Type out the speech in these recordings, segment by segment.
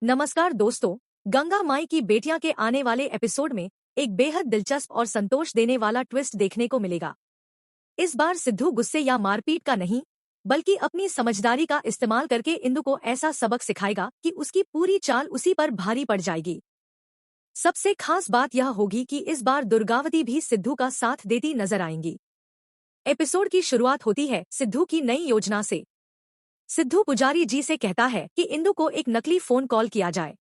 नमस्कार दोस्तों, गंगा माई की बेटियां के आने वाले एपिसोड में एक बेहद दिलचस्प और संतोष देने वाला ट्विस्ट देखने को मिलेगा। इस बार सिद्धू गुस्से या मारपीट का नहीं, बल्कि अपनी समझदारी का इस्तेमाल करके इंदु को ऐसा सबक सिखाएगा कि उसकी पूरी चाल उसी पर भारी पड़ जाएगी। सबसे खास बात यह होगी कि इस बार दुर्गावती भी सिद्धू का साथ देती नजर आएंगी। एपिसोड की शुरुआत होती है सिद्धू की नई योजना से। सिद्धू पुजारी जी से कहता है कि इंदु को एक नकली फोन कॉल किया जाए।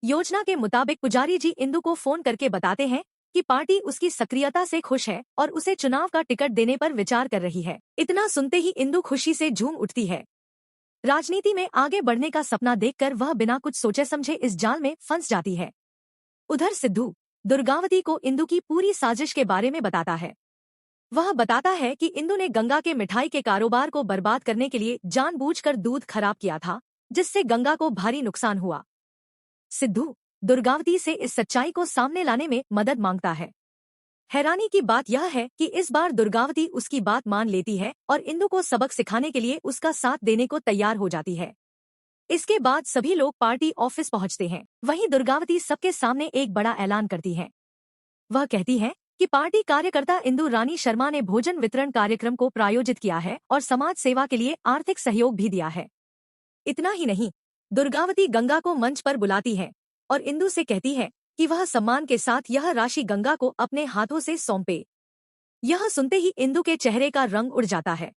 योजना के मुताबिक पुजारी जी इंदु को फोन करके बताते हैं कि पार्टी उसकी सक्रियता से खुश है और उसे चुनाव का टिकट देने पर विचार कर रही है। इतना सुनते ही इंदु खुशी से झूम उठती है। राजनीति में आगे बढ़ने का सपना देखकर वह बिना कुछ सोचे समझे इस जाल में फंस जाती है। उधर सिद्धू दुर्गावती को इंदु की पूरी साजिश के बारे में बताता है। वह बताता है कि इंदु ने गंगा के मिठाई के कारोबार को बर्बाद करने के लिए जानबूझकर दूध खराब किया था, जिससे गंगा को भारी नुकसान हुआ। सिद्धू दुर्गावती से इस सच्चाई को सामने लाने में मदद मांगता है। हैरानी की बात यह है कि इस बार दुर्गावती उसकी बात मान लेती है और इंदु को सबक सिखाने के लिए उसका साथ देने को तैयार हो जाती है। इसके बाद सभी लोग पार्टी ऑफिस पहुंचते हैं। वहीं दुर्गावती सबके सामने एक बड़ा ऐलान करती है। वह कहती है कि पार्टी कार्यकर्ता इंदु रानी शर्मा ने भोजन वितरण कार्यक्रम को प्रायोजित किया है और समाज सेवा के लिए आर्थिक सहयोग भी दिया है। इतना ही नहीं, दुर्गावती गंगा को मंच पर बुलाती है और इंदु से कहती है कि वह सम्मान के साथ यह राशि गंगा को अपने हाथों से सौंपे। यह सुनते ही इंदु के चेहरे का रंग उड़ जाता है।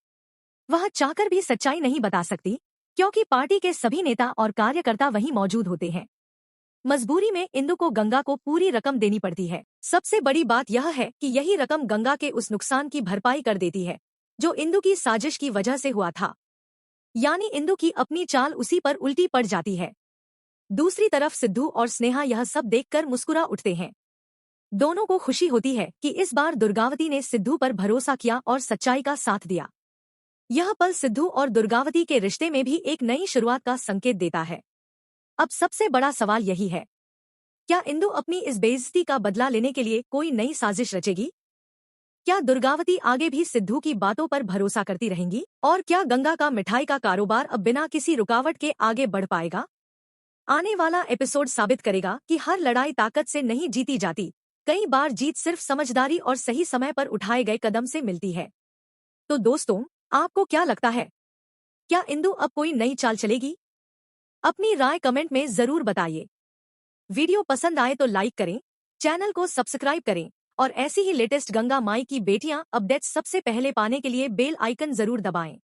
वह चाहकर भी सच्चाई नहीं बता सकती, क्योंकि पार्टी के सभी नेता और कार्यकर्ता वहीं मौजूद होते हैं। मजबूरी में इंदु को गंगा को पूरी रकम देनी पड़ती है। सबसे बड़ी बात यह है कि यही रकम गंगा के उस नुकसान की भरपाई कर देती है जो इंदु की साजिश की वजह से हुआ था। यानी इंदु की अपनी चाल उसी पर उल्टी पड़ जाती है। दूसरी तरफ सिद्धू और स्नेहा यह सब देखकर मुस्कुरा उठते हैं। दोनों को खुशी होती है कि इस बार दुर्गावती ने सिद्धू पर भरोसा किया और सच्चाई का साथ दिया। यह पल सिद्धू और दुर्गावती के रिश्ते में भी एक नई शुरुआत का संकेत देता है। अब सबसे बड़ा सवाल यही है, क्या इंदु अपनी इस बेइज्जती का बदला लेने के लिए कोई नई साजिश रचेगी? क्या दुर्गावती आगे भी सिद्धू की बातों पर भरोसा करती रहेंगी? और क्या गंगा का मिठाई का कारोबार अब बिना किसी रुकावट के आगे बढ़ पाएगा? आने वाला एपिसोड साबित करेगा कि हर लड़ाई ताकत से नहीं जीती जाती, कई बार जीत सिर्फ समझदारी और सही समय पर उठाए गए कदम से मिलती है। तो दोस्तों, आपको क्या लगता है? क्या इंदु अब कोई नई चाल चलेगी? अपनी राय कमेंट में जरूर बताइए। वीडियो पसंद आए तो लाइक करें, चैनल को सब्सक्राइब करें और ऐसी ही लेटेस्ट गंगा माई की बेटियां अपडेट्स सबसे पहले पाने के लिए बेल आइकन जरूर दबाएं।